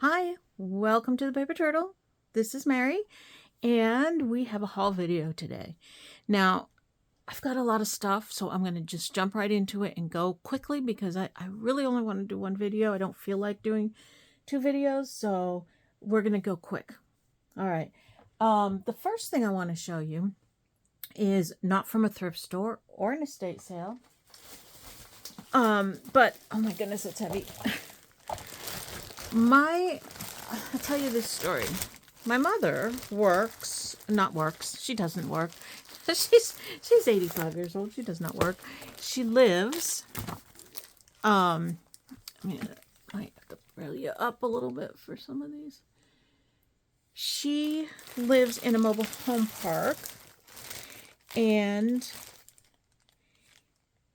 Hi, welcome to the Paper Turtle. This is Mary, and we have a haul video today. Now, I've got a lot of stuff, so I'm going to just jump right into it and go quickly because I really only want to do one video. I don't feel like doing two videos, so we're going to go quick. All right. The first thing I want to show you is not from a thrift store or an estate sale. But, oh my goodness, it's heavy. I'll tell you this story. My mother she doesn't work. She's 85 years old. She does not work. She lives, I might have to rail you up a little bit for some of these. She lives in a mobile home park, and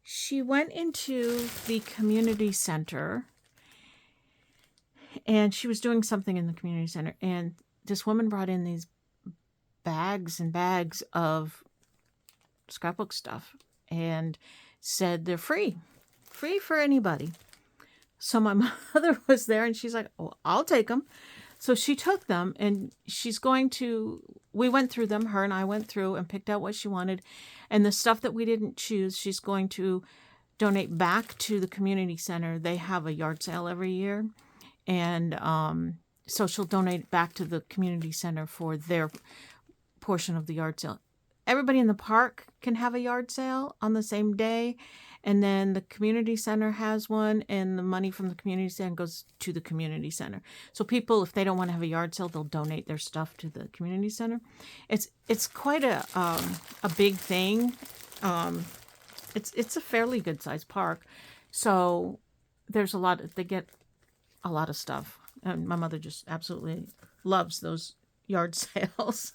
she went into the community center, and she was doing something in the community center, and this woman brought in these bags and bags of scrapbook stuff and said they're free for anybody. So my mother was there, and she's like, oh, I'll take them. So she took them, and we went through them, her and I went through and picked out what she wanted, and the stuff that we didn't choose, she's going to donate back to the community center. They have a yard sale every year, and so she'll donate back to the community center for their portion of the yard sale. Everybody in the park can have a yard sale on the same day, and then the community center has one, and the money from the community center goes to the community center. So people, if they don't want to have a yard sale, they'll donate their stuff to the community center. It's quite a big thing. It's a fairly good sized park, so there's they get a lot of stuff, and my mother just absolutely loves those yard sales.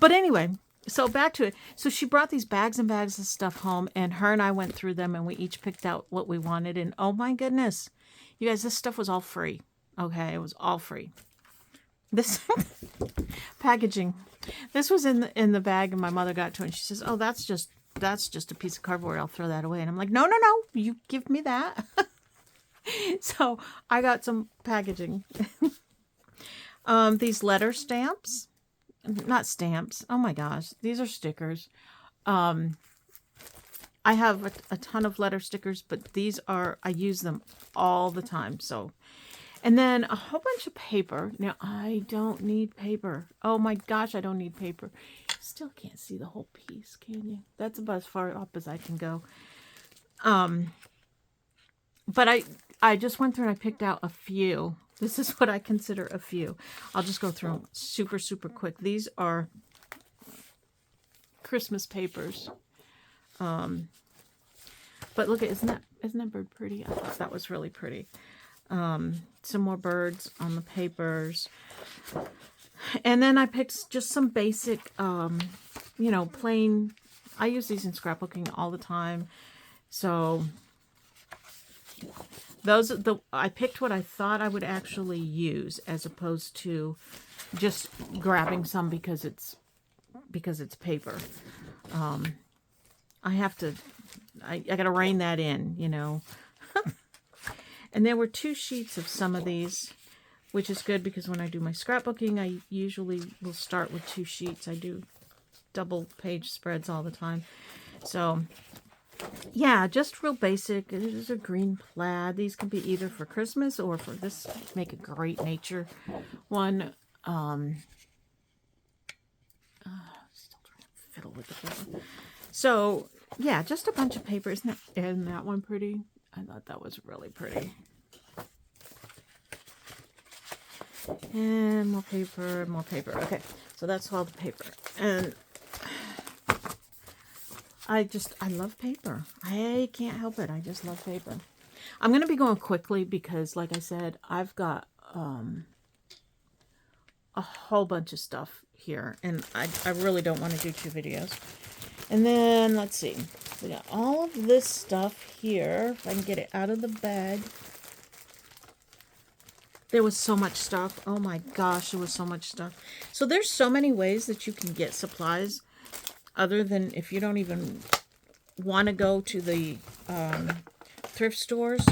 But anyway, so back to it. So she brought these bags and bags of stuff home, and her and I went through them, and we each picked out what we wanted. And oh my goodness, you guys, this stuff was all free. Okay, it was all free. This packaging, this was in the bag, and my mother got to it, and she says, "Oh, that's just a piece of cardboard. I'll throw that away." And I'm like, "No, you give me that." So I got some packaging. These letter stamps. Not stamps. Oh my gosh. These are stickers. I have a ton of letter stickers, but I use them all the time. So, and then a whole bunch of paper. Now, I don't need paper. Oh my gosh, I don't need paper. Still can't see the whole piece, can you? That's about as far up as I can go. But I just went through and I picked out a few. This is what I consider a few. I'll just go through them super, super quick. These are Christmas papers. But look, isn't that bird pretty? I thought that was really pretty. Some more birds on the papers. And then I picked just some basic, plain. I use these in scrapbooking all the time. So I picked what I thought I would actually use, as opposed to just grabbing some because it's paper. I gotta rein that in, And there were 2 sheets of some of these, which is good because when I do my scrapbooking, I usually will start with 2 sheets. I do double page spreads all the time. So yeah, just real basic. There's a green plaid. These can be either for Christmas or for this. Make a great nature one. Still trying to fiddle with the paper. So yeah, just a bunch of paper. Isn't that one pretty? I thought that was really pretty. And more paper, more paper. Okay, so that's all the paper. And I love paper. I can't help it. I just love paper. I'm going to be going quickly because, like I said, I've got a whole bunch of stuff here, and I really don't want to do 2 videos. And then, let's see. We got all of this stuff here. If I can get it out of the bag. There was so much stuff. Oh my gosh, there was so much stuff. So there's so many ways that you can get supplies, other than if you don't even want to go to the thrift stores.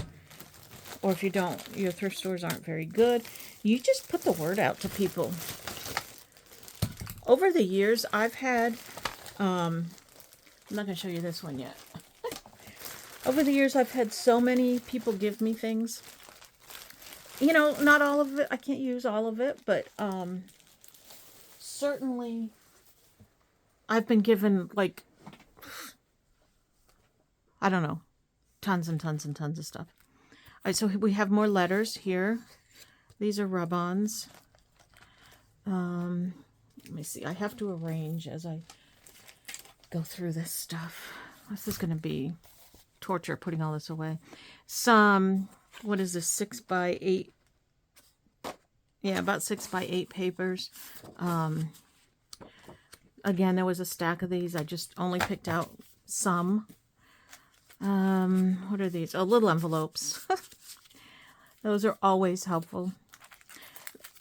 or if you don't, your thrift stores aren't very good, you just put the word out to people. Over the years, I've had, I'm not going to show you this one yet. Over the years, I've had so many people give me things. You know, not all of it. I can't use all of it, but certainly I've been given, like, I don't know, tons and tons and tons of stuff. All right, so we have more letters here. These are rub-ons. Let me see. I have to arrange as I go through this stuff. This is going to be torture putting all this away. Some, what is this, 6x8? Yeah, about 6x8 papers. Again, there was a stack of these. I just only picked out some. What are these? Oh, little envelopes. Those are always helpful.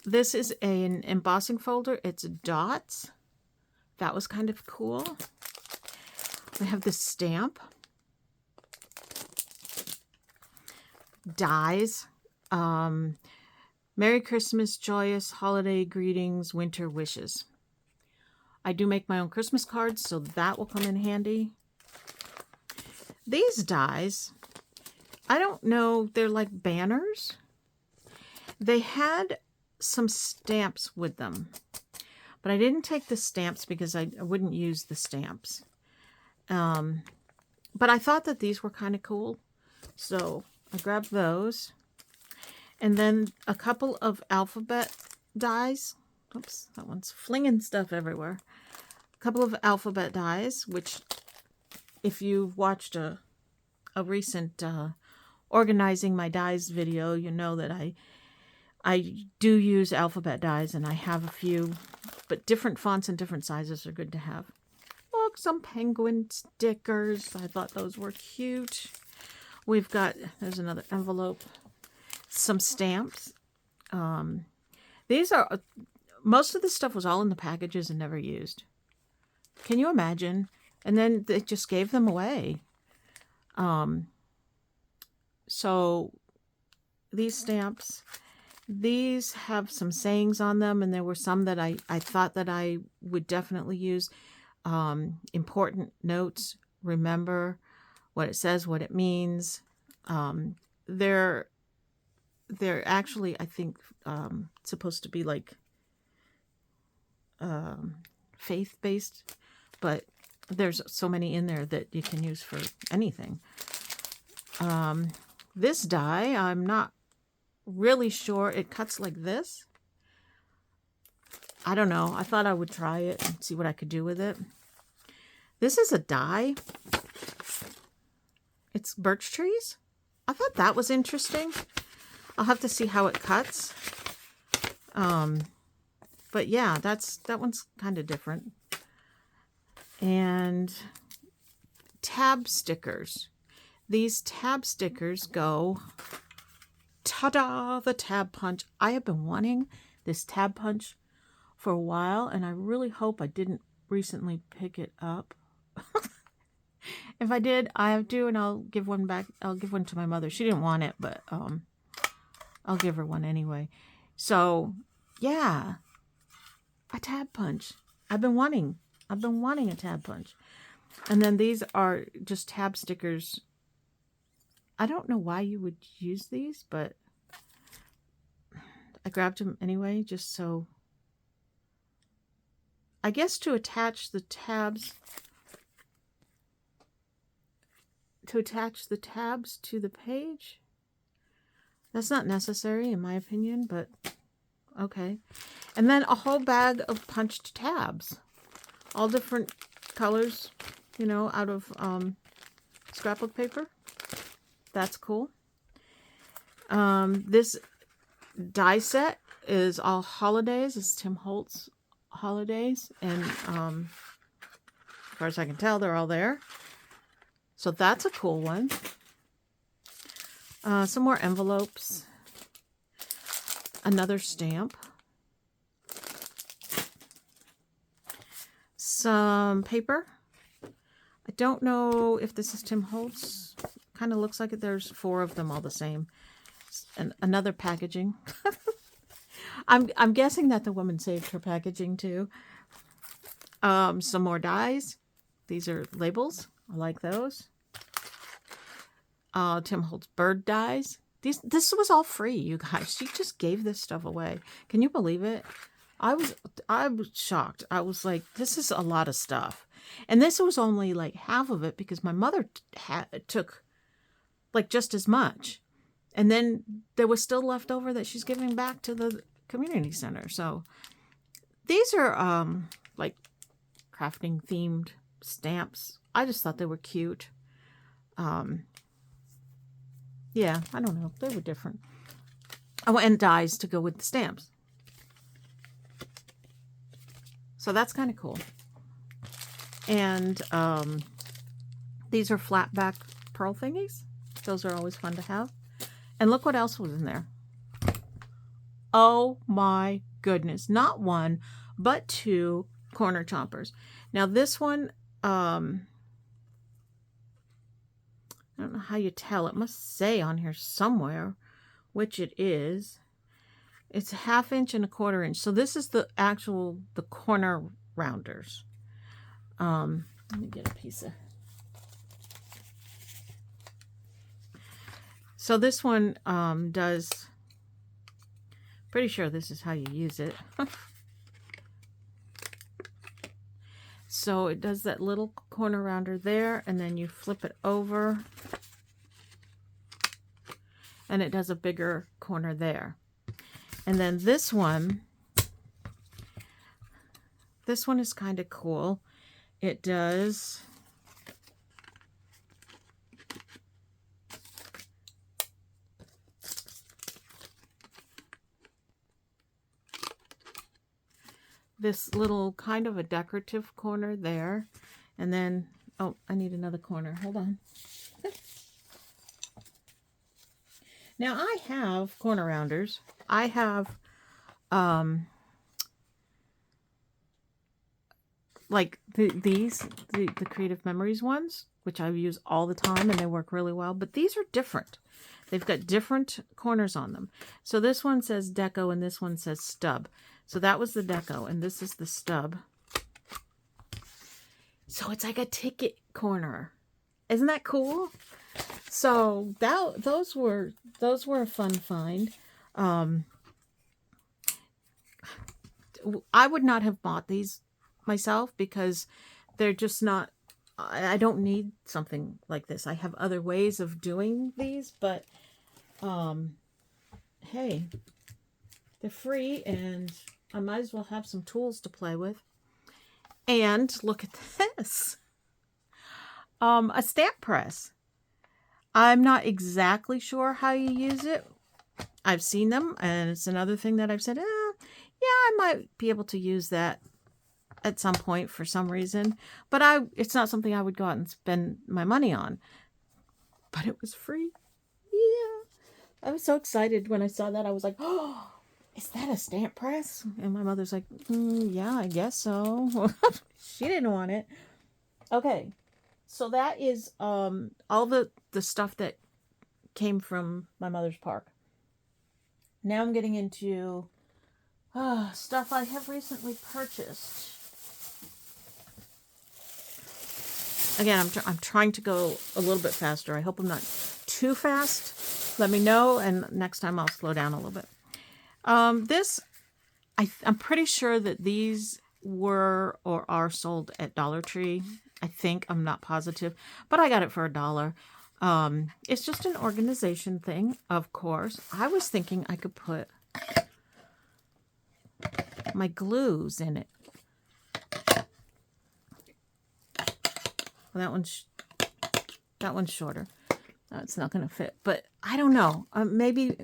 This is an embossing folder. It's dots. That was kind of cool. We have this stamp. Dies. Merry Christmas, joyous holiday greetings, winter wishes. I do make my own Christmas cards, so that will come in handy. These dies, I don't know, they're like banners. They had some stamps with them, but I didn't take the stamps because I wouldn't use the stamps. But I thought that these were kind of cool, so I grabbed those. And then a couple of alphabet dies. Oops, that one's flinging stuff everywhere. A couple of alphabet dies, which if you've watched a recent organizing my dies video, you know that I do use alphabet dies, and I have a few, but different fonts and different sizes are good to have. Look, some penguin stickers. I thought those were cute. We've got, there's another envelope, some stamps. These are, most of this stuff was all in the packages and never used. Can you imagine? And then they just gave them away. So these stamps, these have some sayings on them, and there were some that I thought that I would definitely use. Important notes, remember what it says, what it means. They're actually, I think, supposed to be like faith-based, but there's so many in there that you can use for anything. This die, I'm not really sure. It cuts like this. I don't know. I thought I would try it and see what I could do with it. This is a die. It's birch trees. I thought that was interesting. I'll have to see how it cuts. But yeah, that one's kind of different. And tab stickers. These tab stickers go, ta-da, the tab punch. I have been wanting this tab punch for a while, and I really hope I didn't recently pick it up. If I did, I have to, and I'll give one back. I'll give one to my mother. She didn't want it, but I'll give her one anyway. So, yeah, a tab punch. I've been wanting a tab punch. And then these are just tab stickers. I don't know why you would use these, but I grabbed them anyway, just so, I guess to attach the tabs, to the page. That's not necessary in my opinion, but okay. And then a whole bag of punched tabs, all different colors, you know, out of scrapbook paper. That's cool. This die set is all holidays. It's Tim Holtz holidays, and as far as I can tell, they're all there. So that's a cool one. Some more envelopes. Another stamp. Some paper. I don't know if this is Tim Holtz. Kind of looks like it. There's 4 of them all the same. another packaging. I'm guessing that the woman saved her packaging too. Some more dies. These are labels. I like those. Tim Holtz bird dies. This was all free, you guys. She just gave this stuff away. Can you believe it? I was shocked. I was like, this is a lot of stuff. And this was only like half of it because my mother took like just as much. And then there was still left over that she's giving back to the community center. So these are like crafting themed stamps. I just thought they were cute. Yeah, I don't know. They were different. Oh, and dies to go with the stamps. So that's kind of cool. And these are flat back pearl thingies. Those are always fun to have. And look what else was in there. Oh my goodness. Not one, but two corner chompers. Now this one, I don't know how you tell. It must say on here somewhere which it is. It's 1/2 inch and 1/4 inch. So this is the corner rounders. Let me get a piece of. So this one does, pretty sure this is how you use it. So it does that little corner rounder there, and then you flip it over, and it does a bigger corner there. And then this one is kind of cool. It does this little kind of a decorative corner there. And then, oh, I need another corner. Hold on. Now I have corner rounders. I have, like the Creative Memories ones, which I use all the time and they work really well. But these are different. They've got different corners on them. So this one says deco and this one says stub. So that was the deco and this is the stub. So it's like a ticket corner. Isn't that cool? So those were a fun find. I would not have bought these myself because they're just not, I don't need something like this. I have other ways of doing these, but hey, they're free and I might as well have some tools to play with. And look at this. A stamp press. I'm not exactly sure how you use it. I've seen them, and it's another thing that I've said, yeah, I might be able to use that at some point for some reason. But it's not something I would go out and spend my money on. But it was free. Yeah. I was so excited when I saw that. I was like, oh, is that a stamp press? And my mother's like, yeah, I guess so. She didn't want it. Okay. So that is all the stuff that came from my mother's park. Now I'm getting into stuff I have recently purchased. Again, I'm trying to go a little bit faster. I hope I'm not too fast. Let me know, and next time I'll slow down a little bit. I'm pretty sure that these were or are sold at Dollar Tree. I think, I'm not positive, but I got it for $1. It's just an organization thing, of course. I was thinking I could put my glues in it. Well, that one's shorter. It's not going to fit, but I don't know. Maybe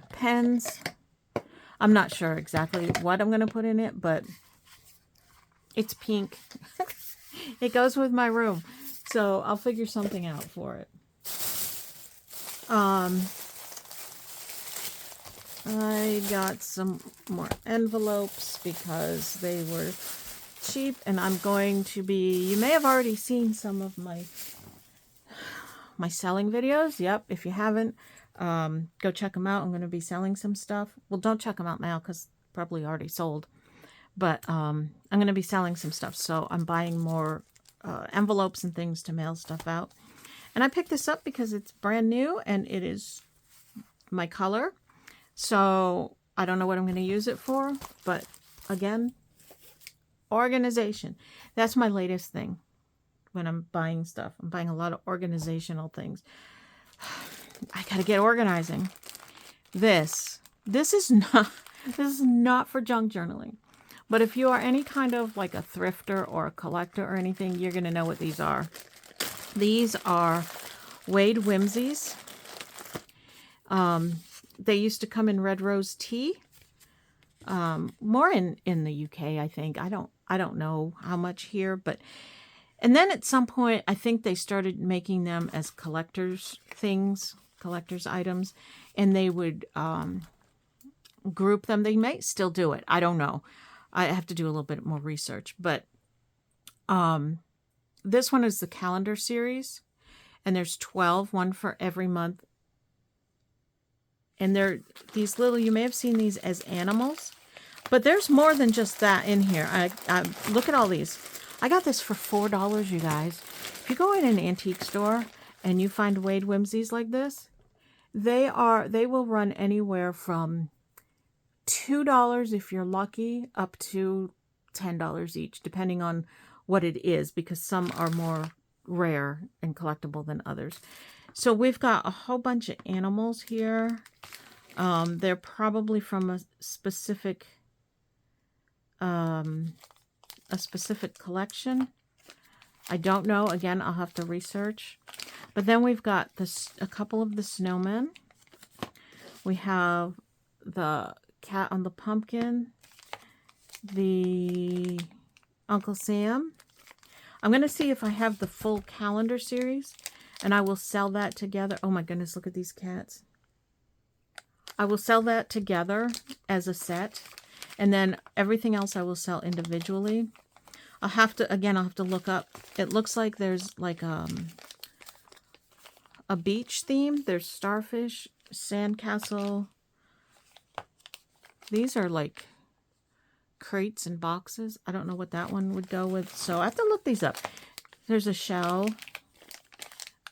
pens. I'm not sure exactly what I'm going to put in it, but it's pink. It goes with my room, so I'll figure something out for it. I got some more envelopes because they were cheap, and I'm going to be, you may have already seen some of my selling videos. Yep, if you haven't, Go check them out. I'm going to be selling some stuff. Well, don't check them out now because probably already sold. But I'm going to be selling some stuff. So I'm buying more envelopes and things to mail stuff out. And I picked this up because it's brand new and it is my color. So I don't know what I'm going to use it for. But again, organization. That's my latest thing when I'm buying stuff. I'm buying a lot of organizational things. I got to get organizing. This is not for junk journaling. But if you are any kind of like a thrifter or a collector or anything, you're going to know what these are. These are Wade Whimsies. They used to come in red rose tea. More in the UK, I think. I don't know how much here, but and then at some point I think they started making them as collector's items, and they would group them. They may still do it. I don't know. I have to do a little bit more research, but this one is the calendar series, and there's 12, one for every month. And they're these little, you may have seen these as animals, but there's more than just that in here. I look at all these. I got this for $4, you guys. If you go in an antique store and you find Wade Whimsies like this, they will run anywhere from $2 if you're lucky up to $10 each, depending on what it is, because some are more rare and collectible than others. So we've got a whole bunch of animals here. They're probably from a specific collection. I don't know. Again, I'll have to research. But then we've got a couple of the snowmen. We have the cat on the pumpkin, the Uncle Sam. I'm going to see if I have the full calendar series, and I will sell that together. Oh my goodness, look at these cats. I will sell that together as a set, and then everything else I will sell individually. I'll have to look up. It looks like there's like a beach theme. There's starfish, sandcastle. These are like crates and boxes. I don't know what that one would go with, so I have to look these up. There's a shell,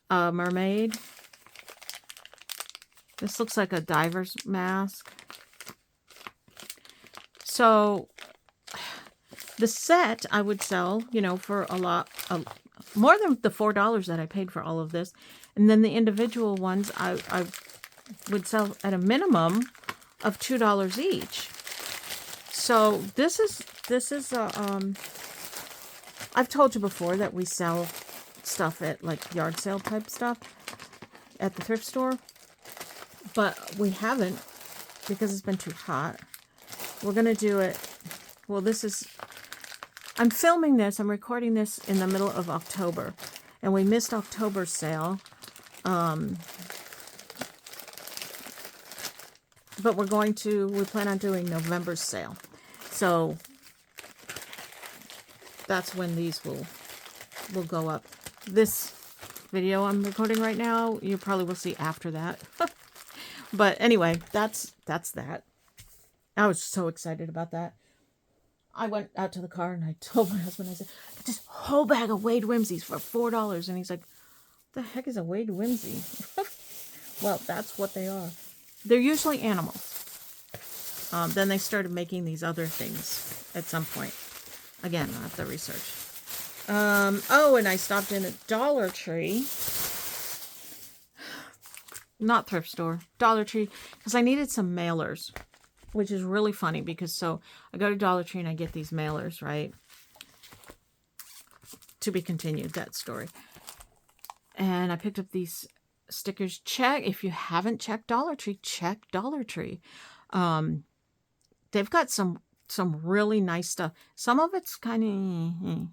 a mermaid. This looks like a diver's mask. So the set I would sell, for a lot, more than the $4 that I paid for all of this. And then the individual ones I would sell at a minimum of $2 each. So this is I've told you before that we sell stuff at like yard sale type stuff at the thrift store, but we haven't because it's been too hot. We're gonna do it. Well, I'm filming this. I'm recording this in the middle of October, and we missed October's sale. But we plan on doing November's sale. So that's when these will go up. This video I'm recording right now, you probably will see after that. But anyway, that's that. I was so excited about that. I went out to the car and I told my husband, I said, this whole bag of Wade Whimsies for $4. And he's like, what the heck is a Wade Whimsy? Well, that's what they are. They're usually animals. Then they started making these other things at some point. Again, I have to research. Oh, and I stopped in at Dollar Tree. Not thrift store. Dollar Tree. Because I needed some mailers. Which is really funny because so I go to Dollar Tree and I get these mailers, right? To be continued, that story. And I picked up these stickers. If you haven't checked Dollar Tree, check Dollar Tree. They've got some really nice stuff. Some of it's kind of,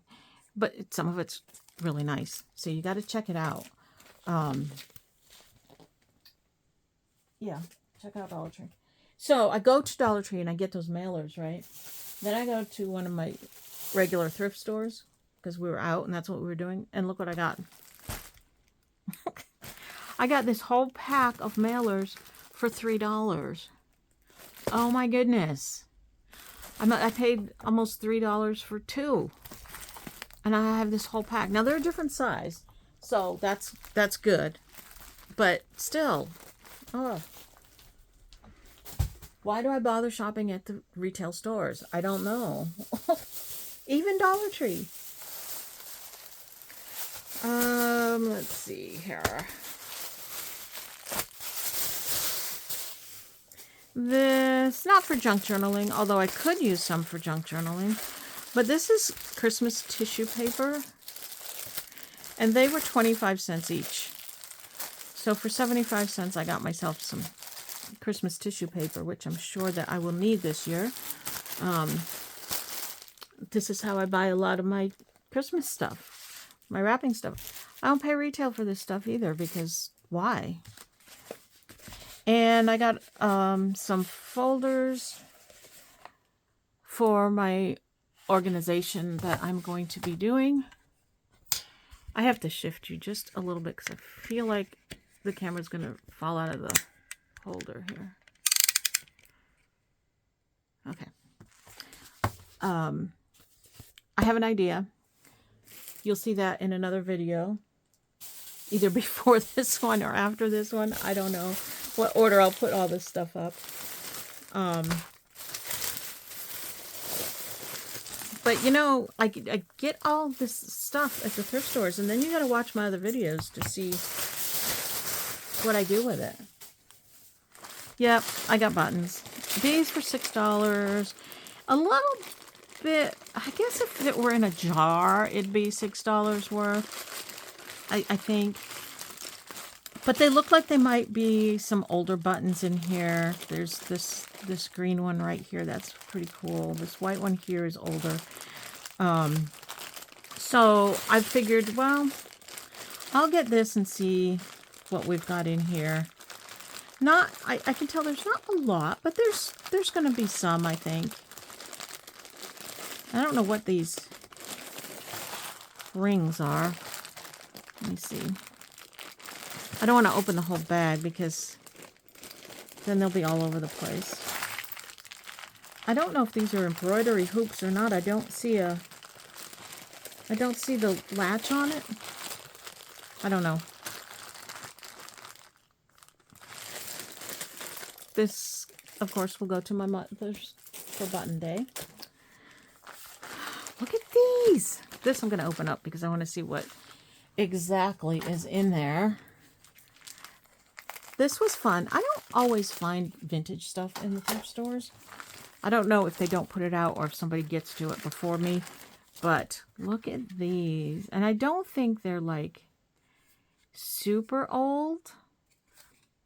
but some of it's really nice. So you got to check it out. Yeah, check out Dollar Tree. So I go to Dollar Tree and I get those mailers, right? Then I go to one of my regular thrift stores because we were out and that's what we were doing. And look what I got. I got this whole pack of mailers for $3. Oh my goodness. I paid almost $3 for 2. And I have this whole pack. Now they're a different size. So that's good. But still, oh. Why do I bother shopping at the retail stores? I don't know. Even Dollar Tree. Let's see here. This, not for junk journaling, although I could use some for junk journaling. But this is Christmas tissue paper. And they were 25 cents each. So for 75 cents, I got myself some Christmas tissue paper, which I'm sure that I will need this year. This is how I buy a lot of my Christmas stuff, my wrapping stuff. I don't pay retail for this stuff either, because why? And I got some folders for my organization that I'm going to be doing. I have to shift you just a little bit because I feel like the camera's going to fall out of the holder here. Okay. I have an idea. You'll see that in another video, either before this one or after this one. I don't know what order I'll put all this stuff up. But you know, I get all this stuff at the thrift stores, and then you got to watch my other videos to see what I do with it. Yep, I got buttons. These for $6. A little bit, I guess if it were in a jar, it'd be $6 worth, I think. But they look like they might be some older buttons in here. There's this green one right here. That's pretty cool. This white one here is older. So I figured, well, I'll get this and see what we've got in here. I can tell there's not a lot, but there's going to be some, I think. I don't know what these rings are. Let me see. I don't want to open the whole bag because then they'll be all over the place. I don't know if these are embroidery hoops or not. I don't see the latch on it. I don't know. This, of course, will go to my mother's for button day. Look at these. This I'm going to open up because I want to see what exactly is in there. This was fun. I don't always find vintage stuff in the thrift stores. I don't know if they don't put it out or if somebody gets to it before me. But look at these. And I don't think they're like super old.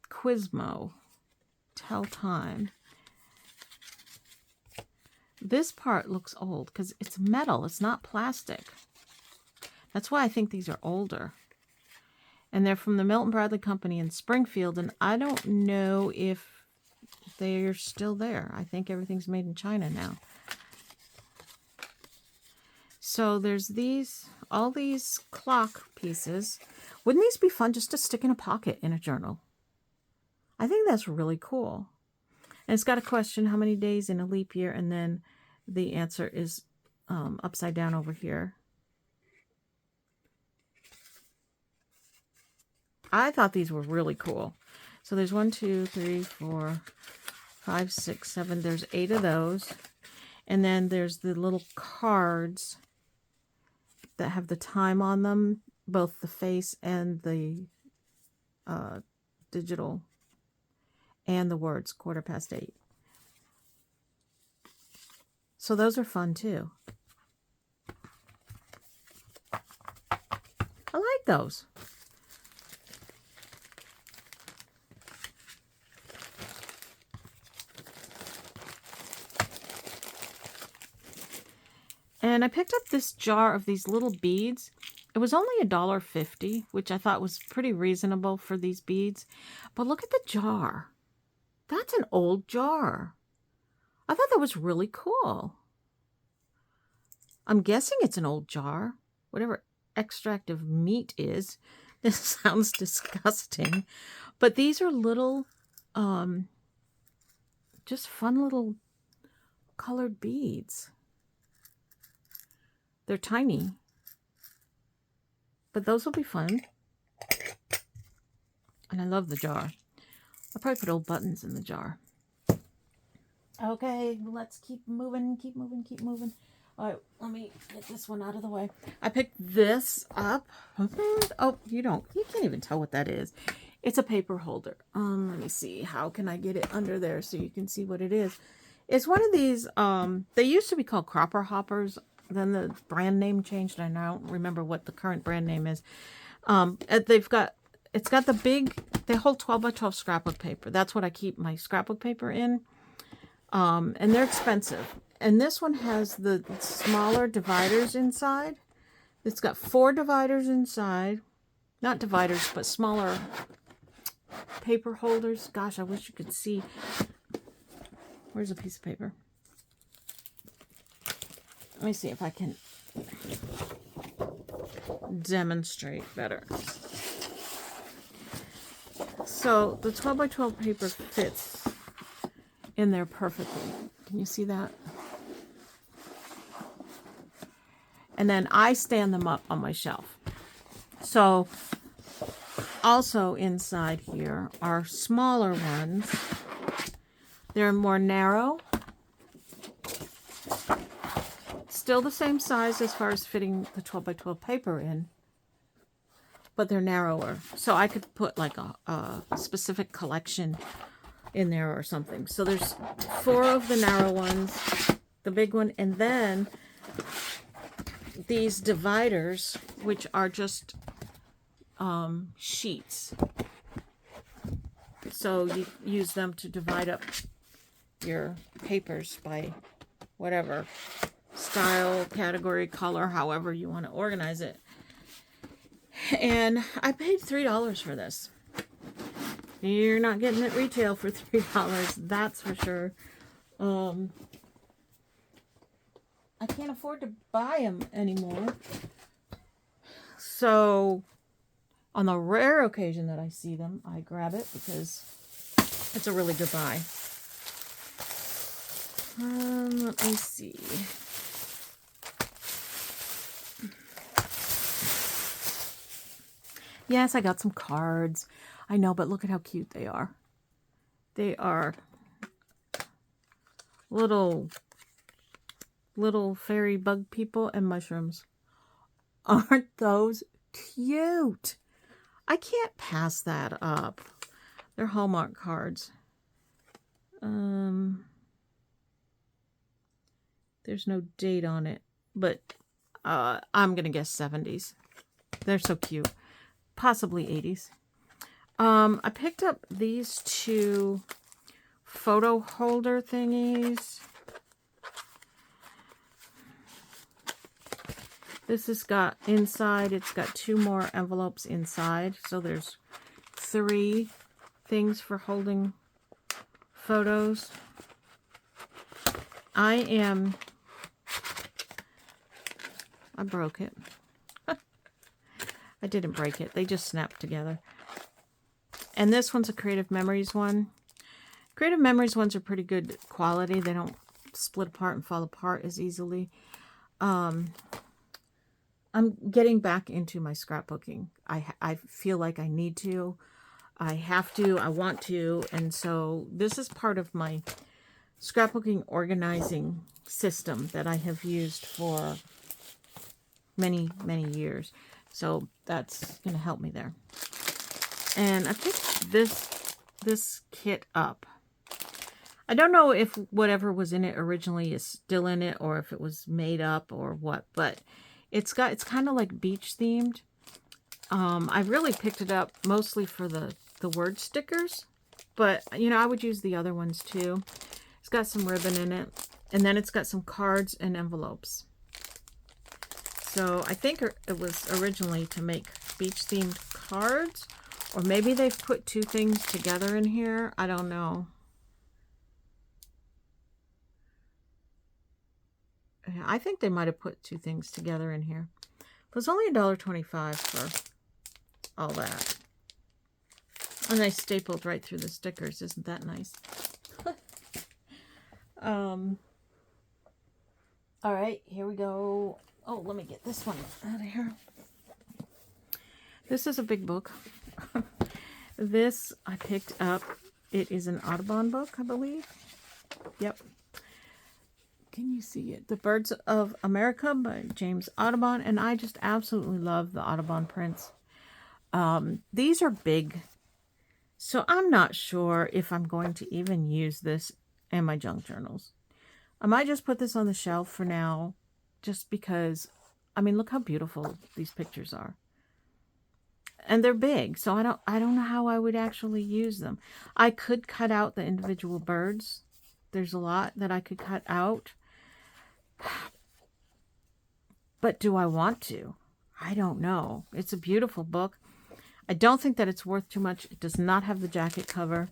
Quizmo. Tell time. This part looks old because it's metal. It's not plastic. That's why I think these are older. And they're from the Milton Bradley Company in Springfield. And I don't know if they're still there. I think everything's made in China now. So there's these, all these clock pieces. Wouldn't these be fun just to stick in a pocket in a journal? I think that's really cool. And it's got a question, how many days in a leap year? And then the answer is upside down over here. I thought these were really cool. So there's 1, 2, 3, 4, 5, 6, 7. There's 8 of those. And then there's the little cards that have the time on them, both the face and the digital, and the words, 8:15. So those are fun too. I like those. And I picked up this jar of these little beads. It was only $1.50, which I thought was pretty reasonable for these beads. But look at the jar. That's an old jar. I thought that was really cool. I'm guessing it's an old jar, whatever extract of meat is. It sounds disgusting, but these are little, just fun little colored beads. They're tiny, but those will be fun. And I love the jar. I'll probably put old buttons in the jar. Okay, let's keep moving, keep moving, keep moving. All right, let me get this one out of the way. I picked this up. Oh, you can't even tell what that is. It's a paper holder. Let me see. How can I get it under there so you can see what it is? It's one of these, they used to be called cropper hoppers. Then the brand name changed, and I don't remember what the current brand name is. It's got the big, they hold 12 by 12 scrapbook paper. That's what I keep my scrapbook paper in. And they're expensive. And this one has the smaller dividers inside. It's got 4 dividers inside. Not dividers, but smaller paper holders. Gosh, I wish you could see. Where's a piece of paper? Let me see if I can demonstrate better. So the 12 by 12 paper fits in there perfectly. Can you see that? And then I stand them up on my shelf. So also inside here are smaller ones. They're more narrow. Still the same size as far as fitting the 12 by 12 paper in, but they're narrower. So I could put like a specific collection in there or something. So there's 4 of the narrow ones, the big one, and then these dividers, which are just sheets. So you use them to divide up your papers by whatever style, category, color, however you want to organize it. And I paid $3 for this. You're not getting it retail for $3, that's for sure. I can't afford to buy them anymore. So on the rare occasion that I see them, I grab it because it's a really good buy. Let me see. Yes, I got some cards. I know, but look at how cute they are. They are little fairy bug people and mushrooms. Aren't those cute? I can't pass that up. They're Hallmark cards. There's no date on it, but I'm going to guess 70s. They're so cute. Possibly 80s. I picked up these 2 photo holder thingies. This has got inside, it's got 2 more envelopes inside. So there's 3 things for holding photos. I broke it. I didn't break it. They just snapped together. And this one's a Creative Memories one. Creative Memories ones are pretty good quality. They don't split apart and fall apart as easily. I'm getting back into my scrapbooking. I feel like I need to. I have to. I want to. And so this is part of my scrapbooking organizing system that I have used for many, many years. So that's going to help me there. And I picked this kit up. I don't know if whatever was in it originally is still in it or if it was made up or what, but it's kind of like beach themed. I really picked it up mostly for the word stickers, but you know, I would use the other ones too. It's got some ribbon in it, and then it's got some cards and envelopes. So I think it was originally to make beach-themed cards, or maybe they've put 2 things together in here. I don't know. I think they might have put 2 things together in here. It was only $1.25 for all that. And I stapled right through the stickers. Isn't that nice? All right, here we go. Oh, let me get this one out of here. This is a big book. This I picked up. It is an Audubon book, I believe. Yep. Can you see it? The Birds of America by James Audubon. And I just absolutely love the Audubon prints. These are big. So I'm not sure if I'm going to even use this in my junk journals. I might just put this on the shelf for now. Just because, I mean, look how beautiful these pictures are. And they're big, so I don't know how I would actually use them. I could cut out the individual birds. There's a lot that I could cut out. But do I want to? I don't know. It's a beautiful book. I don't think that it's worth too much. It does not have the jacket cover.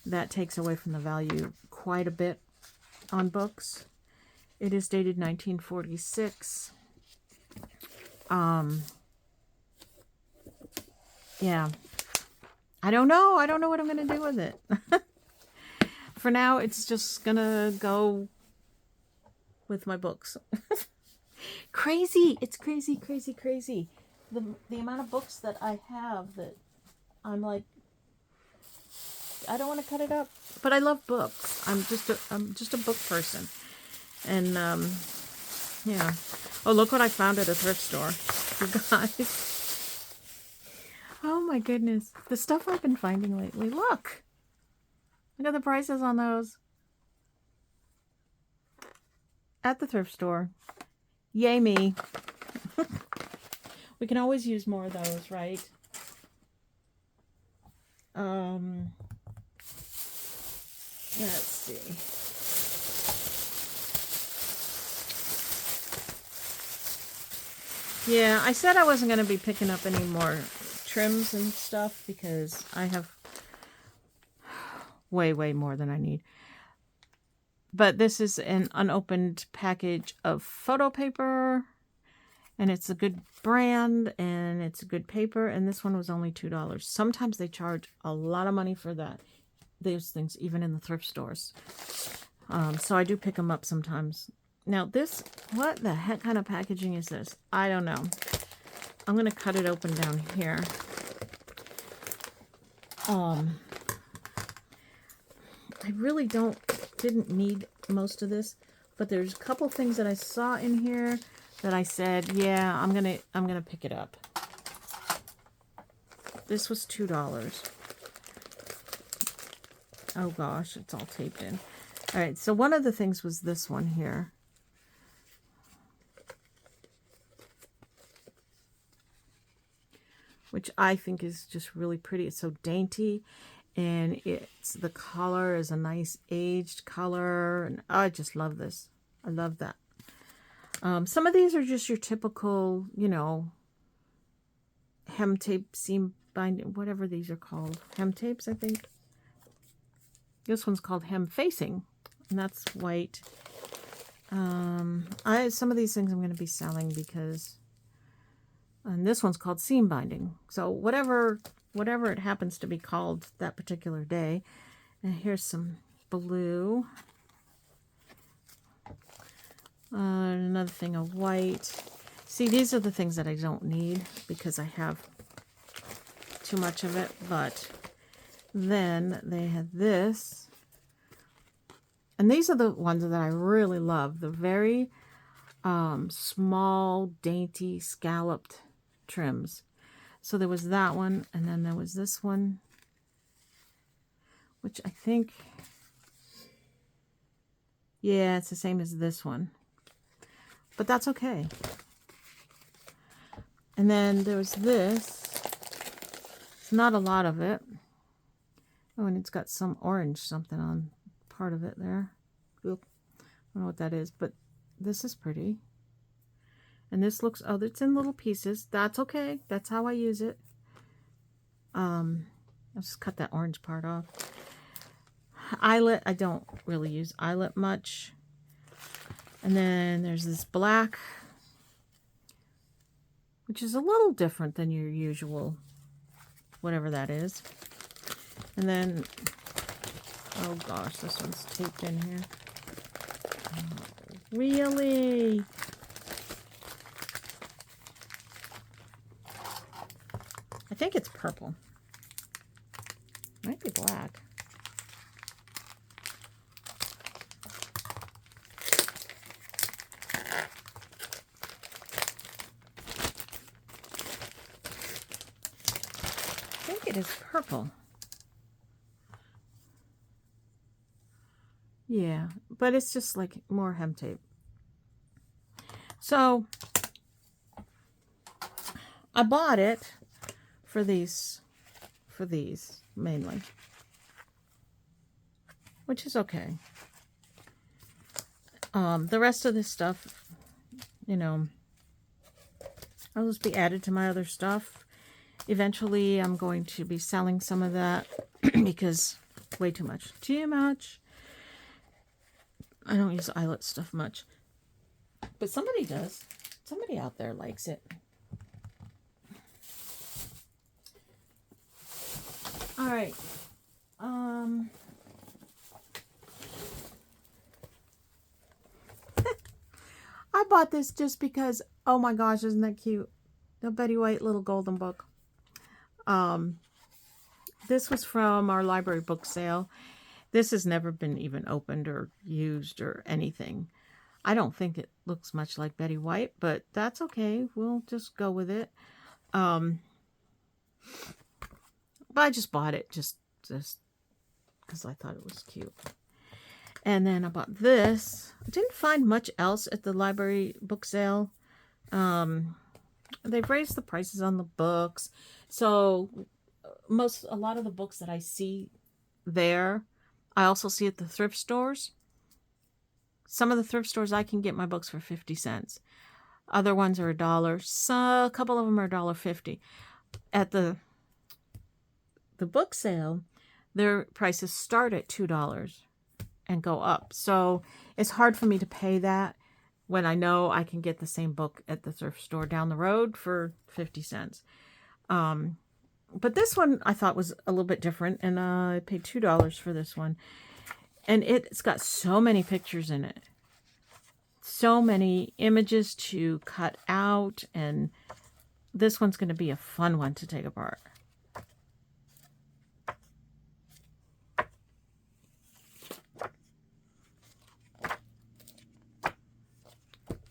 That takes away from the value quite a bit on books. It is dated 1946. Yeah. I don't know. I don't know what I'm going to do with it. For now, it's just going to go with my books. Crazy. It's crazy, crazy, crazy. The amount of books that I have that I'm like, I don't want to cut it up. But I love books. I'm just a book person. And, yeah. Oh, look what I found at a thrift store. You guys. Oh my goodness. The stuff I've been finding lately. Look. Look at the prices on those. At the thrift store. Yay me. We can always use more of those, right? Let's see. Yeah, I said I wasn't going to be picking up any more trims and stuff because I have way, way more than I need. But this is an unopened package of photo paper. And it's a good brand, and it's a good paper, and this one was only $2. Sometimes they charge a lot of money for those things, even in the thrift stores. So I do pick them up sometimes. Now this, what the heck kind of packaging is this? I don't know. I'm going to cut it open down here. I really didn't need most of this, but there's a couple things that I saw in here that I said, yeah, I'm gonna pick it up. This was $2. Oh gosh, it's all taped in. All right, so one of the things was this one here. Which I think is just really pretty. It's so dainty, and the color is a nice aged color, and I just love this. I love that. Some of these are just your typical, you know, hem tape, seam binding, whatever these are called. Hem tapes, I think. This one's called hem facing, and that's white. Some of these things I'm going to be selling because, and this one's called seam binding. So whatever it happens to be called that particular day. And here's some blue. Another thing of white. See, these are the things that I don't need because I have too much of it. But then they had this. And these are the ones that I really love. The very small, dainty, scalloped trims. So there was that one. And then there was this one. Which I think, yeah, it's the same as this one. But that's okay. And then there was this. It's not a lot of it. Oh, and it's got some orange something on part of it there. Oop. I don't know what that is, but this is pretty. And this looks, oh, it's in little pieces. That's okay. That's how I use it. I'll just cut that orange part off. Eyelet, I don't really use eyelet much. And then there's this black, which is a little different than your usual whatever that is. And then, oh gosh, this one's taped in here. Oh, really? I think it's purple. Might be black. I think it is purple. Yeah, but it's just like more hem tape. So I bought it for these mainly, which is okay. The rest of this stuff, you know, I'll just be added to my other stuff. Eventually, I'm going to be selling some of that because way too much. Too much. I don't use eyelet stuff much. But somebody does. Somebody out there likes it. All right. I bought this just because, oh my gosh, isn't that cute? The Betty White little golden book. This was from our library book sale. This has never been even opened or used or anything. I don't think it looks much like Betty White, but that's okay. We'll just go with it. But I just bought it just because I thought it was cute. And then I bought this. I didn't find much else at the library book sale. They've raised the prices on the books. So a lot of the books that I see there, I also see at the thrift stores. Some of the thrift stores I can get my books for 50 cents. Other ones are $1. So a couple of them are $1.50. At the book sale, their prices start at $2 and go up. So it's hard for me to pay that when I know I can get the same book at the thrift store down the road for 50 cents. But this one I thought was a little bit different, and I paid $2 for this one. And it's got so many pictures in it. So many images to cut out, and this one's going to be a fun one to take apart.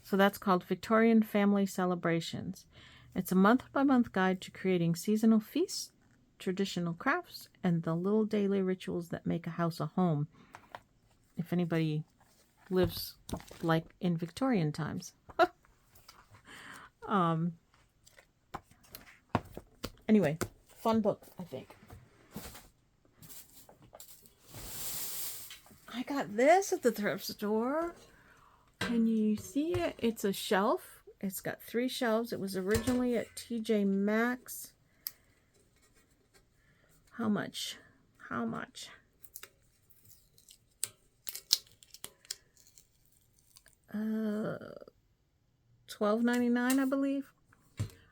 So that's called Victorian Family Celebrations. It's a month-by-month guide to creating seasonal feasts, traditional crafts, and the little daily rituals that make a house a home. If anybody lives like in Victorian times. Anyway, fun book, I think. I got this at the thrift store. Can you see it? It's a shelf. It's got 3 shelves. It was originally at TJ Maxx. How much? How much? $12.99, I believe.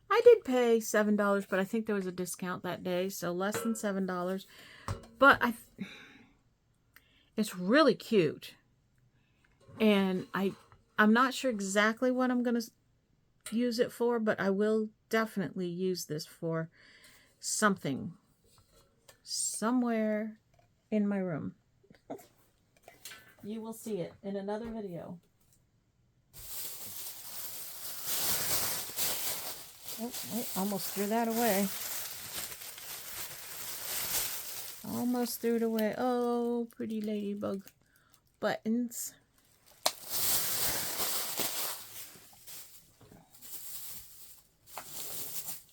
I did pay $7, but I think there was a discount that day, so less than $7. But it's really cute. And I'm not sure exactly what I'm going to use it for, but I will definitely use this for something somewhere in my room. You will see it in another video. Oh, wait, almost threw that away. Almost threw it away. Oh, pretty ladybug buttons.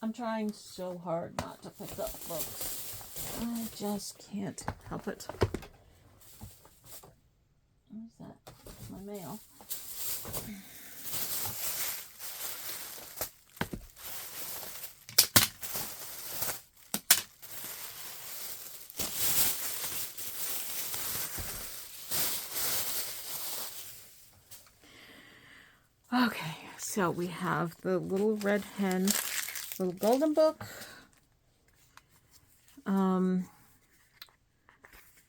I'm trying so hard not to pick up books. I just can't help it. What's that? My mail. Okay, so we have the Little Red Hen, Little Golden Book.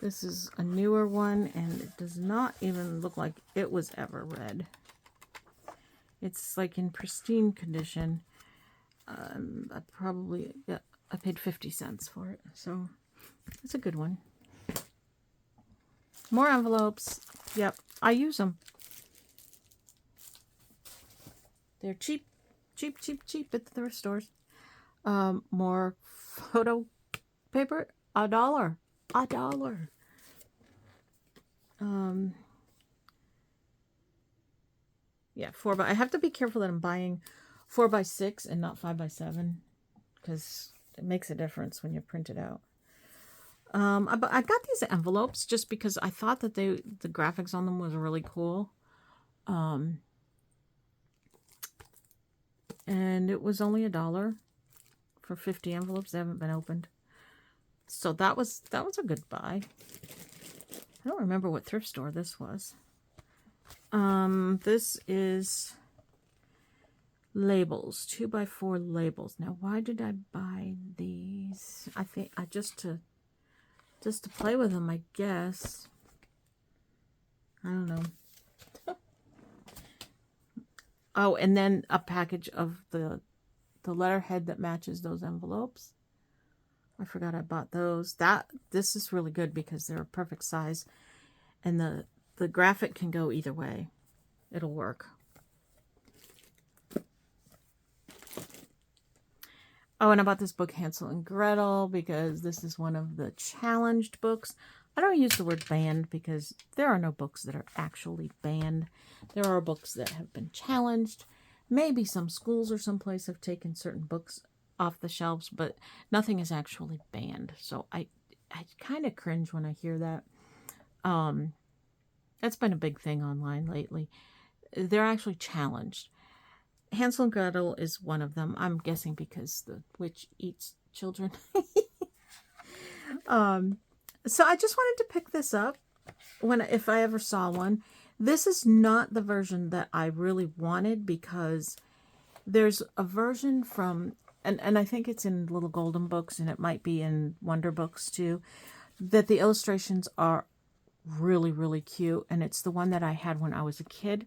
This is a newer one, and it does not even look like it was ever read. It's like in pristine condition. I paid 50 cents for it, so it's a good one. More envelopes. Yep, I use them. They're cheap, cheap, cheap, cheap at the thrift stores. More photo paper, $1. $1. Yeah, I have to be careful that I'm buying 4x6 and not 5x7, because it makes a difference when you print it out. I got these envelopes just because I thought that the graphics on them was really cool. And it was only $1 for 50 envelopes. They haven't been opened. So that was a good buy. I don't remember what thrift store this was. This is labels, 2x4 labels. Now, why did I buy these? I think just to play with them, I guess. I don't know. Oh, and then a package of the letterhead that matches those envelopes. I forgot I bought those. This is really good because they're a perfect size, and the graphic can go either way. It'll work. Oh, and I bought this book, Hansel and Gretel, because this is one of the challenged books. I don't use the word banned because there are no books that are actually banned. There are books that have been challenged. Maybe some schools or someplace have taken certain books off the shelves, but nothing is actually banned. So I kind of cringe when I hear that. That's been a big thing online lately. They're actually challenged. Hansel and Gretel is one of them. I'm guessing because the witch eats children. So I just wanted to pick this up if I ever saw one. This is not the version that I really wanted, because there's a version from, and I think it's in Little Golden Books, and it might be in Wonder Books too, that the illustrations are really, really cute. And it's the one that I had when I was a kid.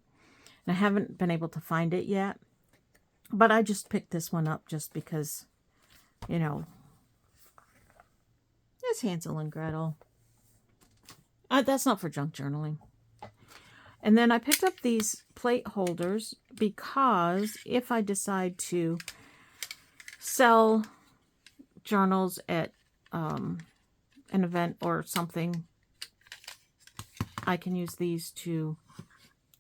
And I haven't been able to find it yet. But I just picked this one up just because, you know, it's Hansel and Gretel. That's not for junk journaling. And then I picked up these plate holders because if I decide to sell journals at an event or something, I can use these to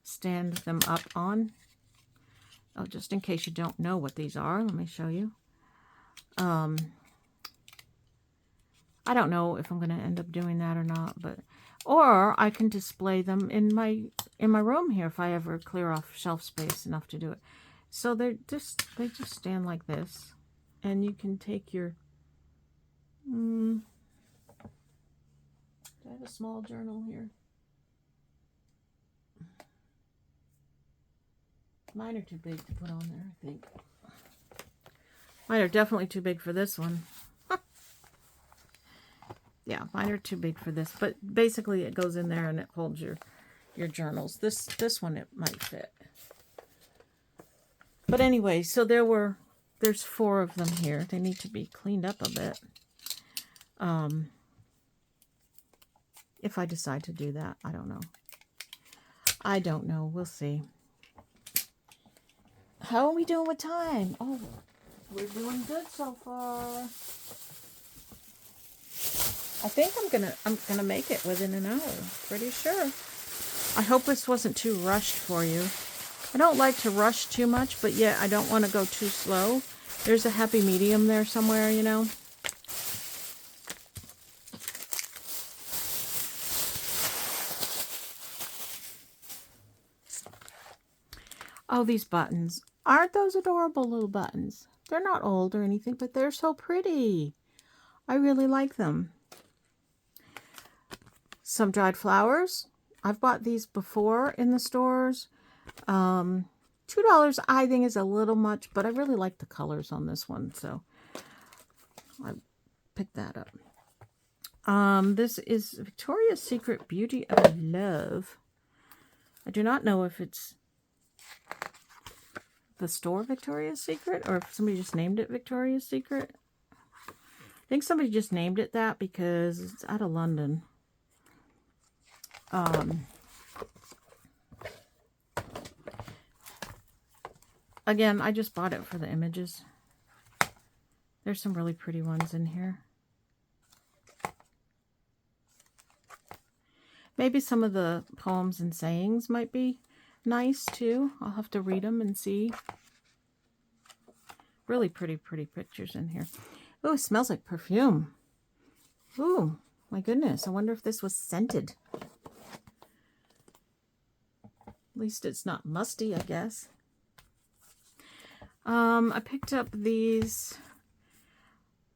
stand them up on. Oh, just in case you don't know what these are, let me show you. I don't know if I'm going to end up doing that or not, or I can display them in my room here if I ever clear off shelf space enough to do it. So they just stand like this, and you can take your. I have a small journal here. Mine are too big to put on there, I think. Mine are definitely too big for this one. Yeah, mine are too big for this. But basically it goes in there and it holds your journals. This one it might fit. But anyway, so there's 4 of them here. They need to be cleaned up a bit. If I decide to do that, I don't know. I don't know. We'll see. How are we doing with time? Oh, we're doing good so far. I think I'm gonna make it within an hour. Pretty sure. I hope this wasn't too rushed for you. I don't like to rush too much, but yet I don't want to go too slow. There's a happy medium there somewhere, you know. Oh, these buttons. Aren't those adorable little buttons? They're not old or anything, but they're so pretty. I really like them. Some dried flowers. I've bought these before in the stores. $2 I think is a little much, but I really like the colors on this one. So pick that up. This is Victoria's Secret Beauty of Love. I do not know if it's the store Victoria's Secret or if somebody just named it Victoria's Secret. I think somebody just named it that because it's out of London. Again, I just bought it for the images. There's some really pretty ones in here. Maybe some of the poems and sayings might be nice too. I'll have to read them and see. Really pretty pictures in here. Oh, it smells like perfume. Ooh, my goodness. I wonder if this was scented. At least it's not musty, I guess. I picked up these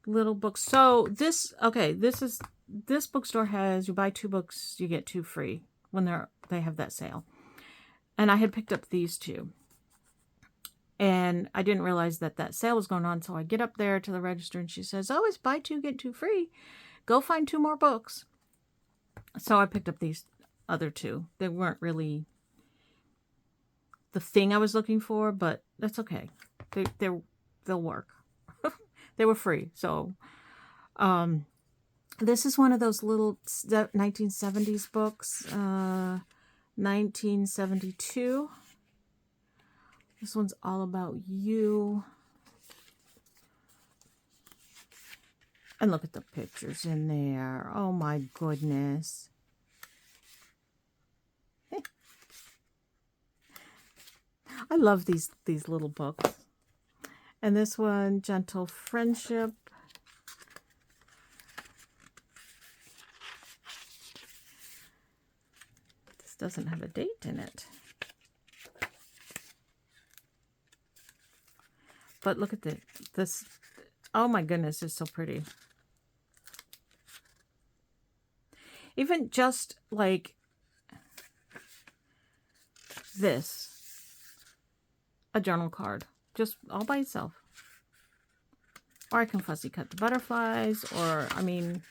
little books. So this bookstore has, you buy 2 books, you get 2 free when they have that sale. And I had picked up these 2. And I didn't realize that sale was going on. So I get up there to the register and she says, oh, it's buy 2, get 2 free. Go find 2 more books. So I picked up these other 2. They weren't really the thing I was looking for, but that's okay. They'll work. They were free. So, this is one of those little 1970s books, 1972. This one's all about you. And look at the pictures in there. Oh my goodness. I love these little books. And this one, Gentle Friendship. This doesn't have a date in it. But look at this. Oh my goodness, it's so pretty. Even just like this. A journal card. Just all by itself. Or I can fussy cut the butterflies. Or, I mean...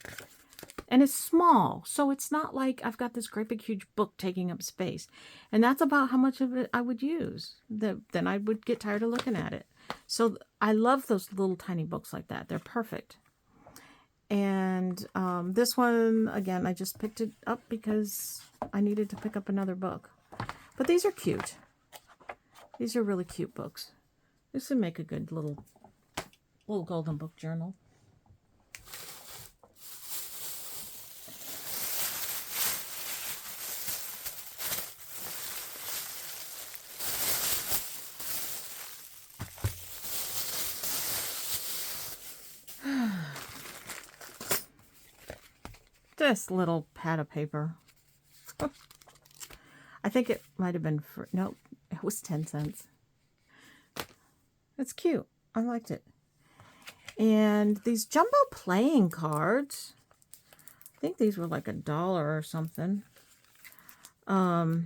And it's small. So it's not like I've got this great big huge book taking up space. And that's about how much of it I would use. Then I would get tired of looking at it. So I love those little tiny books like that. They're perfect. And this one, again, I just picked it up because I needed to pick up another book. But these are cute. These are really cute books. This would make a good little golden book journal. This little pad of paper. I think it might have been for, nope, it was 10 cents. It's cute. I liked it. And these jumbo playing cards. I think these were like $1 or something. I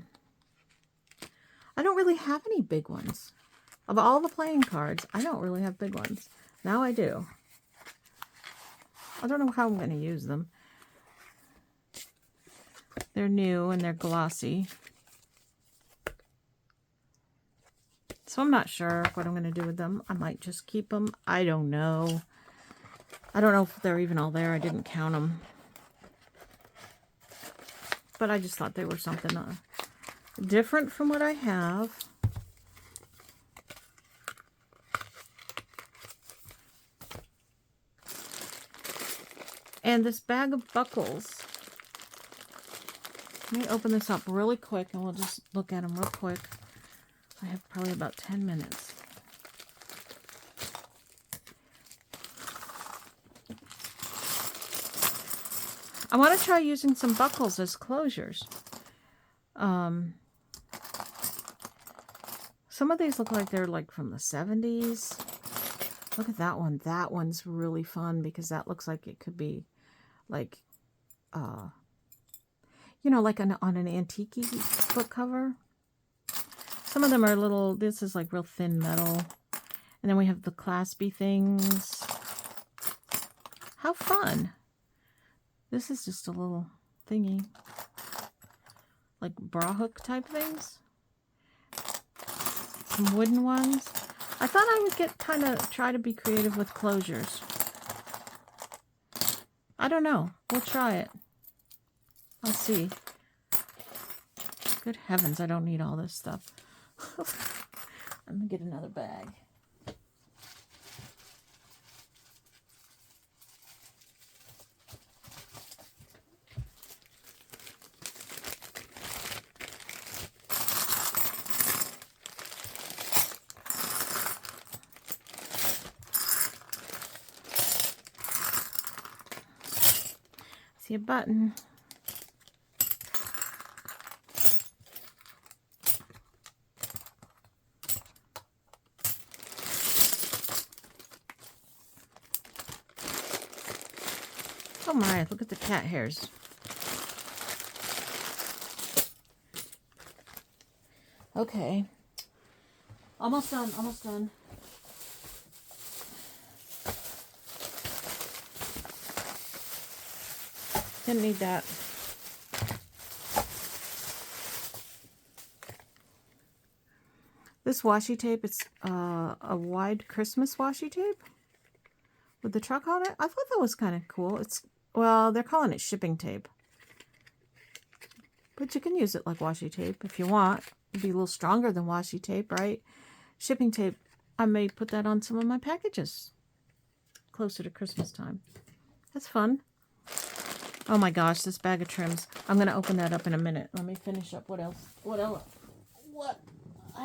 don't really have any big ones. Of all the playing cards, I don't really have big ones. Now I do. I don't know how I'm going to use them. They're new and they're glossy. So I'm not sure what I'm going to do with them. I might just keep them. I don't know. I don't know if they're even all there. I didn't count them. But I just thought they were something different from what I have. And this bag of buckles. Let me open this up really quick and we'll just look at them real quick. I have probably about 10 minutes. I want to try using some buckles as closures. Some of these look like they're like from the 70s. Look at that one. That one's really fun because that looks like it could be like, you know, like on an antique book cover. Some of them are little, this is like real thin metal. And then we have the claspy things. How fun. This is just a little thingy. Like bra hook type things. Some wooden ones. I thought I would try to be creative with closures. I don't know. We'll try it. I'll see. Good heavens, I don't need all this stuff. I'm going to get another bag. See a button. Oh my, look at the cat hairs. Okay. Almost done, almost done. Didn't need that. This washi tape, it's a wide Christmas washi tape with the truck on it. I thought that was kind of cool. Well, they're calling it shipping tape. But you can use it like washi tape if you want. It'd be a little stronger than washi tape, right? Shipping tape, I may put that on some of my packages closer to Christmas time. That's fun. Oh my gosh, this bag of trims. I'm going to open that up in a minute. Let me finish up what I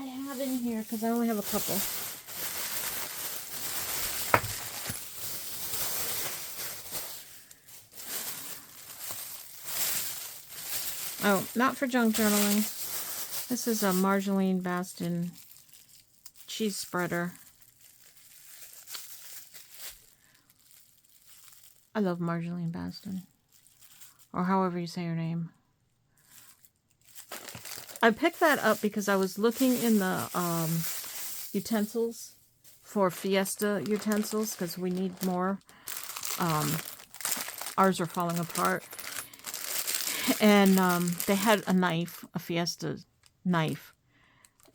have in here, because I only have a couple. Oh, not for junk journaling. This is a Marjolaine Baston cheese spreader. I love Marjolaine Baston. Or however you say her name. I picked that up because I was looking in the utensils for Fiesta utensils, because we need more. Ours are falling apart. And they had a knife, a Fiesta knife.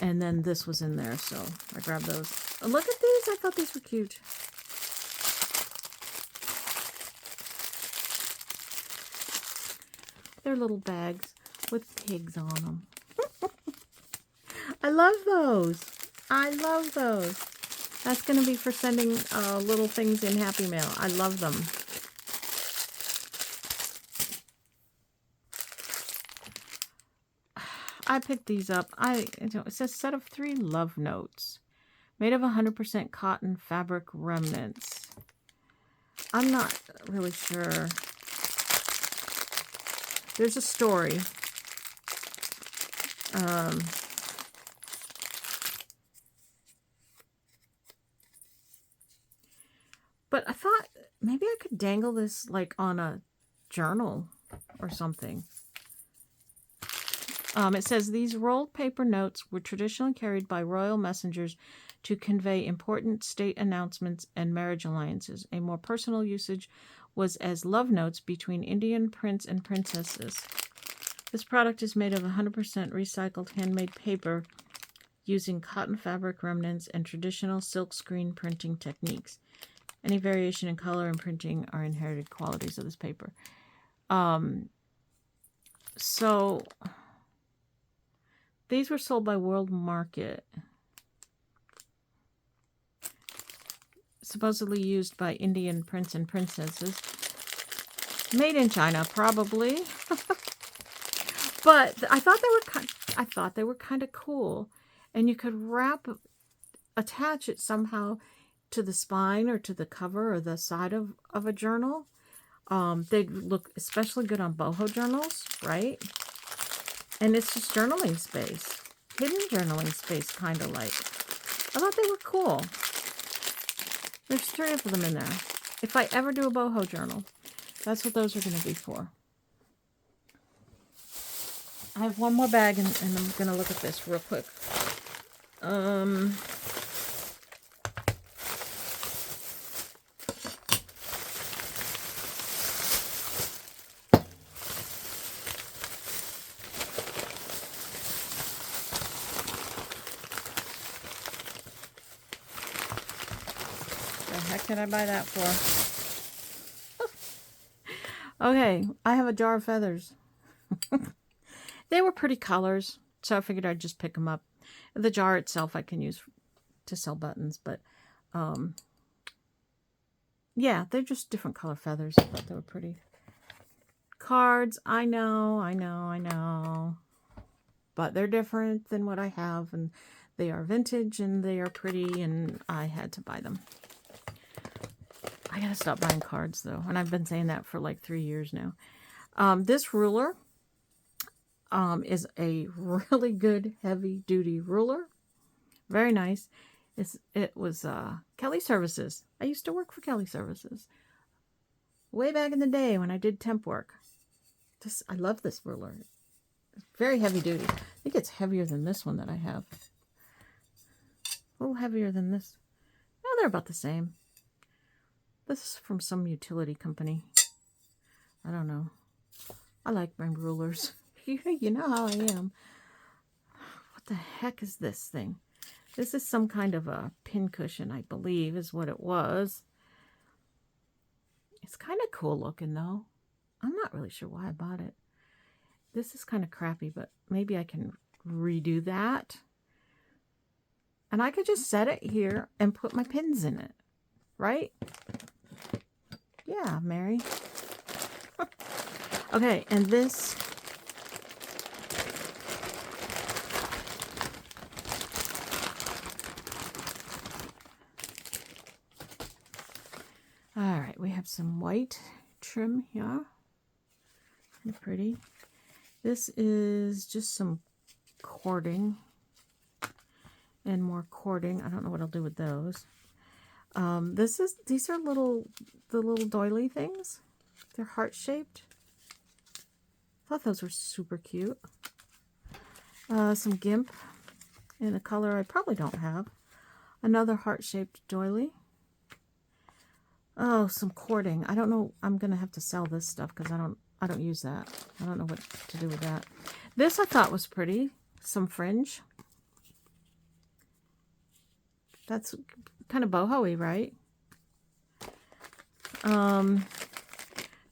And then this was in there, so I grabbed those. Oh, look at these. I thought these were cute. They're little bags with pigs on them. I love those. I love those. That's going to be for sending little things in Happy Mail. I love them. I picked these up. It says set of 3 love notes made of 100% cotton fabric remnants. I'm not really sure. There's a story. But I thought maybe I could dangle this like on a journal or something. It says these rolled paper notes were traditionally carried by royal messengers to convey important state announcements and marriage alliances. A more personal usage was as love notes between Indian prince and princesses. This product is made of 100% recycled handmade paper using cotton fabric remnants and traditional silk screen printing techniques. Any variation in color and printing are inherited qualities of this paper. So these were sold by World Market. Supposedly used by Indian prince and princesses. Made in China, probably. But I thought they were kind of cool. And you could attach it somehow to the spine or to the cover or the side of a journal. They'd look especially good on boho journals, right? And it's just journaling space. Hidden journaling space, kind of like. I thought they were cool. There's 3 of them in there. If I ever do a boho journal, that's what those are going to be for. I have one more bag, and I'm going to look at this real quick. heck did I buy that for? Okay, I have a jar of feathers. They were pretty colors, so I figured I'd just pick them up. The jar itself I can use to sell buttons, but yeah, they're just different color feathers. I thought they were pretty. Cards, I know. But they're different than what I have, and they are vintage, and they are pretty, and I had to buy them. I gotta stop buying cards, though, and I've been saying that for like 3 years now. This ruler is a really good heavy-duty ruler. Very nice. It was Kelly Services. I used to work for Kelly Services way back in the day when I did temp work. I love this ruler. It's very heavy duty. I think it's heavier than this one that I have. A little heavier than this. No, they're about the same. This is from some utility company. I don't know. I like my rulers. You know how I am. What the heck is this thing? This is some kind of a pin cushion, I believe, is what it was. It's kind of cool looking, though. I'm not really sure why I bought it. This is kind of crappy, but maybe I can redo that. And I could just set it here and put my pins in it, right? Yeah, Mary. Okay, and this... Alright, we have some white trim here. Kind of pretty. This is just some cording. And more cording. I don't know what I'll do with those. These are the little doily things. They're heart-shaped. I thought those were super cute. Some gimp in a color I probably don't have. Another heart-shaped doily. Oh, some cording. I don't know. I'm gonna have to sell this stuff because I don't use that. I don't know what to do with that. This I thought was pretty. Some fringe. That's kind of boho-y, right?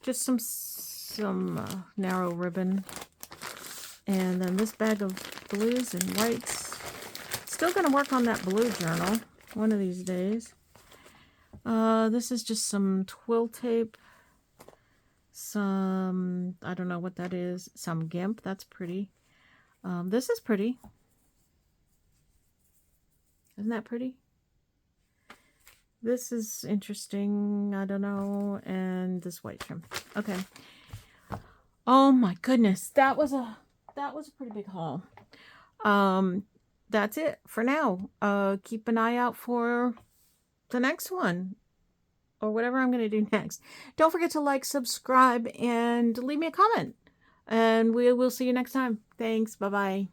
Just some narrow ribbon. And then this bag of blues and whites. Still going to work on that blue journal one of these days. This is just some twill tape. Some, I don't know what that is. Some gimp. That's pretty. This is pretty. Isn't that pretty? This is interesting. I don't know. And this white trim. Okay. Oh my goodness. That was a pretty big haul. That's it for now. Keep an eye out for the next one or whatever I'm going to do next. Don't forget to like, subscribe, and leave me a comment. And we will see you next time. Thanks. Bye-bye.